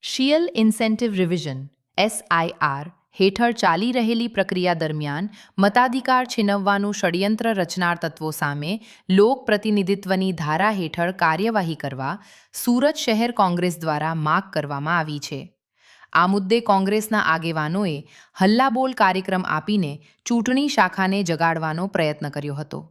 શિયલ incentive revision SIR હેઠળ ચાલી રહેલી પ્રક્રિયા દરમિયાન મતાધિકાર છીનવવાનું ષડયંત્ર રચનાર તત્વો સામે લોક પ્રતિનિધિત્વની ધારા હેઠળ કાર્યવાહી કરવા સુરત શહેર કોંગ્રેસ દ્વારા માગ કરવામાં આવી છે. આ મુદ્દે કોંગ્રેસના આગેવાનોએ હલ્લાબોલ કાર્યક્રમ આપીને ચૂંટણી શાખાને જગાડવાનો પ્રયત્ન કર્યો હતો.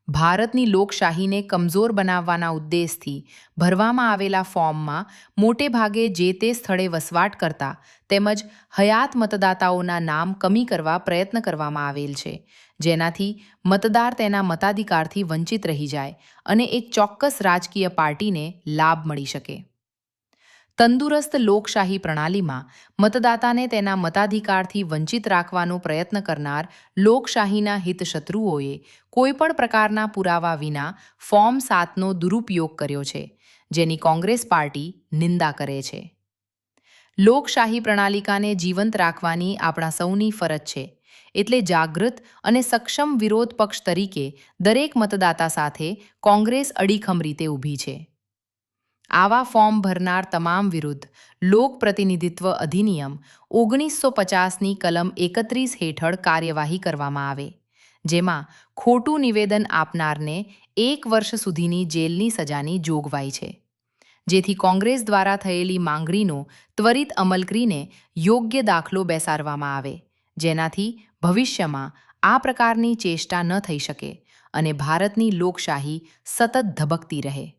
ભારતની લોકશાહીને કમજોર બનાવવાના ઉદ્દેશથી ભરવામાં આવેલા ફોર્મમાં મોટે ભાગે જે તે સ્થળે વસવાટ કરતા તેમજ હયાત મતદાતાઓના નામ કમી કરવા પ્રયત્ન કરવામાં આવેલ છે, જેનાથી મતદાર તેના મતાધિકારથી વંચિત રહી જાય અને એક ચોક્કસ રાજકીય પાર્ટીને લાભ મળી શકે. તંદુરસ્ત લોકશાહી પ્રણાલીમાં મતદાતાને તેના મતાધિકારથી વંચિત રાખવાનો પ્રયત્ન કરનાર લોકશાહીના હિતશત્રુઓએ કોઈપણ પ્રકારના પુરાવા વિના ફોર્મ 7નો દુરુપયોગ કર્યો છે, જેની કોંગ્રેસ પાર્ટી નિંદા કરે છે. લોકશાહી પ્રણાલિકાને જીવંત રાખવાની આપણા સૌની ફરજ છે, એટલે જાગૃત અને સક્ષમ વિરોધ પક્ષ તરીકે દરેક મતદાતા સાથે કોંગ્રેસ અડીખમ રીતે ઊભી છે. આવા ફોર્મ ભરનાર તમામ વિરુદ્ધ લોક પ્રતિનિધિત્વ અધિનિયમ 1950ની કલમ 31 હેઠળ કાર્યવાહી કરવામાં આવે, જેમાં ખોટું નિવેદન આપનારને 1 વર્ષ સુધીની જેલની સજાની જોગવાઈ છે. જેથી કોંગ્રેસ દ્વારા થયેલી માંગણીનો ત્વરિત અમલ કરીને યોગ્ય દાખલો બેસાડવામાં આવે, જેનાથી ભવિષ્યમાં આ પ્રકારની ચેષ્ટા ન થઈ શકે અને ભારતની લોકશાહી સતત ધબકતી રહે.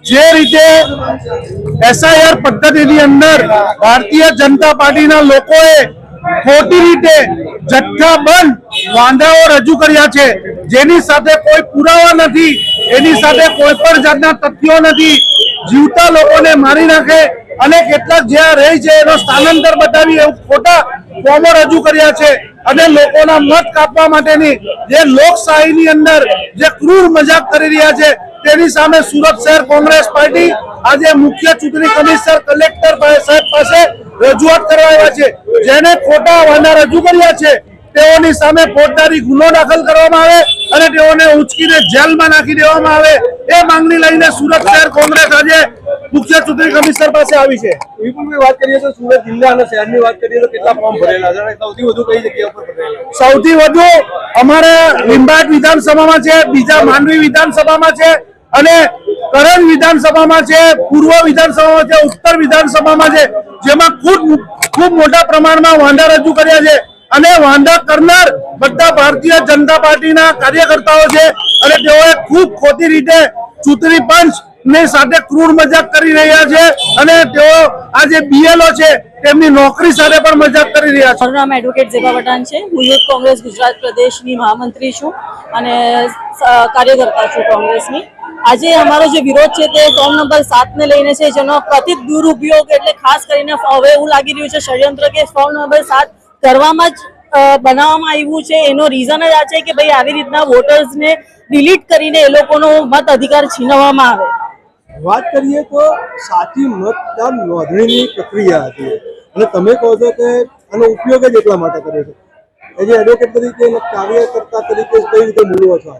જે રીતે SIR પદ્ધતિની અંદર ભારતીય જનતા પાર્ટીના લોકોએ ખોટી રીતે જથ્થાબંધ વાંધાઓ રજૂ કર્યા છે, જેની સાથે કોઈ પુરાવા નથી, એની સાથે કોઈ પણ જાતના તથ્યો નથી, જીવતા લોકોને મારી નાખે અને કેટલાક જ્યાં રહે છે એનો સ્થાનાંતર બતાવી એવું ખોટા ફોર્મો રજૂ કર્યા છે અને લોકોના મત કાપવા માટેની જે લોકશાહીની અંદર જે ક્રૂર મજાક કરી રહ્યા છે તેની સામે સુરત શહેર કોંગ્રેસ પાર્ટી આજે મુખ્ય ચૂંટણી કમિશનર કલેક્ટર સાહેબ પાસે રજૂઆત કરવા આવ્યા છે. જેને ખોટા વાંધા રજૂ કર્યા છે તેઓની સામે ફોજદારી ગુનો દાખલ કરવામાં આવે અને તેઓને ઉચકીને જેલમાં નાખી દેવામાં આવે, એ માંગણી લઈને સુરત શહેર કોંગ્રેસ આજે મુખ્ય ચૂંટણી કમિશનર પાસે આવી છે. વિપુલભાઈ, વાત કરીએ તો સુરત જિલ્લા અને શહેરની વાત કરીએ તો કેટલા ફોર્મ ભરેલા છે? સૌથી વધુ કઈ જગ્યા પર ભરેલા? સૌથી વધુ અમારે લીંબાયત વિધાનસભામાં છે, બીજા માંડવી વિધાનસભામાં છે અને કરણ વિધાનસભામાં છે, પૂર્વ વિધાનસભામાં છે, ઉત્તર વિધાનસભામાં છે, જેમાં ખૂબ મોટા પ્રમાણમાં વાંધા રજૂ કર્યા છે અને વાંધા કરનાર બધા ભારતીય જનતા પાર્ટીના કાર્યકર્તાઓ છે અને તેઓએ ખૂબ ખોટી રીતે ચૂંટણી પંચ ની સાથે ક્રૂર મજાક કરી રહ્યા છે અને તેઓ આ જે BLO છે તેમની નોકરી સાથે પણ મજાક કરી રહ્યા છે. મારું નામ એડવોકેટ ઝેબા પઠાણ છે. હું યુથ કોંગ્રેસ ગુજરાત પ્રદેશની મહામંત્રી છું અને કાર્યકર્તા છું કોંગ્રેસની. આજે અમારો જે વિરોધ છે તે ફોર્મ નંબર 7 ને લઈને છે, જેનો કથિત દુરુપયોગ એટલે ખાસ કરીને હવે એવું લાગી રહ્યું છે ષડયંત્ર કે ફોર્મ નંબર 7 કરવામાં જ બનાવવામાં આવ્યું છે. એનો રીઝન જ આ છે કે ભાઈ આવી રીતના વોટર્સને ડિલીટ કરીને એ લોકોનો મત અધિકાર છીનવવામાં આવે. વાત કરીએ તો સાચી મતદાન નોંધણીની પ્રક્રિયા હતી અને તમે કહો છો કે આનો ઉપયોગ જ એટલા માટે કર્યો છે. એજ એડવોકેટ તરીકે કાર્યકર્તા તરીકે કઈ રીતે મૂલ્યો છો?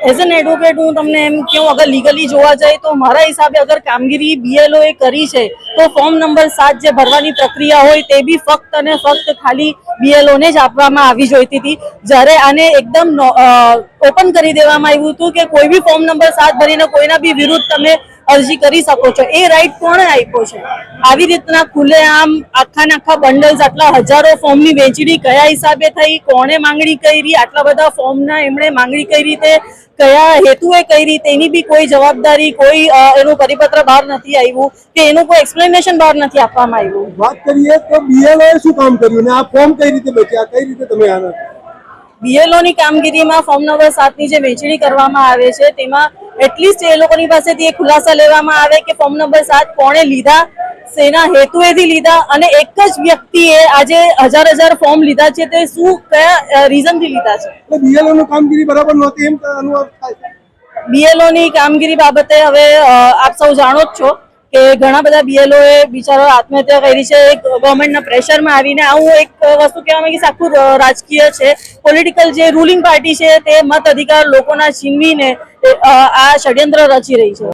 એઝ એન એડવોકેટ હું તમને એમ કહું, અગર લીગલી જોવા જાય તો મારા હિસાબે અગર કામગીરી BLO એ કરી છે તો ફોર્મ નંબર 7 જે ભરવાની પ્રક્રિયા હોય તે બી ફક્ત અને ફક્ત ખાલી BLO ને જ આપવામાં આવી જોઈતી હતી. જ્યારે આને એકદમ ઓપન કરી દેવામાં આવ્યું હતું કે કોઈ બી ફોર્મ નંબર 7 ભરીને કોઈના બી વિરુદ્ધ તમે અરજી કરી શકો છો. એ રાઈટ કોણે આપ્યો છે? આવી રીતના ખુલ્લેઆમ આખા બંડલ્સ આટલા હજારો ફોર્મની વહેંચણી કયા હિસાબે થઈ, કોણે માંગણી કરી, આટલા બધા ફોર્મના એમણે માંગણી કઈ રીતે, કયા હેતુએ કરી, તેની બી કોઈ જવાબદારી, કોઈ એનું પરિપત્ર બહાર નથી આવ્યું કે એનું કોઈ એક્સપ્લેનેશન બહાર નથી આપવામાં આવ્યું. વાત કરીએ તો BLO એ શું કામ કર્યું ને આ ફોર્મ કઈ રીતે બચ્યા, કઈ રીતે તમે આના? BLO ની કામગીરીમાં ફોર્મ નંબર 7ની જે વહેંચણી કરવામાં આવે છે તેમાં એટલીસ્ટ એ લોકોની પાસેથી એ ખુલાસા લેવામાં આવે કે ફોર્મ નંબર 7 કોણે લીધા, શેના હેતુએથી લીધા અને એક જ વ્યક્તિએ આજે હજાર ફોર્મ લીધા છે તે શું કયા રીઝનથી લીધા છે. BLO ની કામગીરી બરાબર નહોતી એમ અનુભવ થાય? BLO ની કામગીરી બાબતે હવે આપ સૌ જાણો જ છો કે ઘણા બધા BLO એ બિચારો આત્મહત્યા કરી છે ગવર્મેન્ટના પ્રેશરમાં આવીને. આવું એક વસ્તુ કહેવા માંગીશ, આખું રાજકીય છે, પોલિટિકલ જે રૂલિંગ પાર્ટી છે તે મત અધિકાર લોકોના છીનવીને આ ષડયંત્ર રચી રહી છે.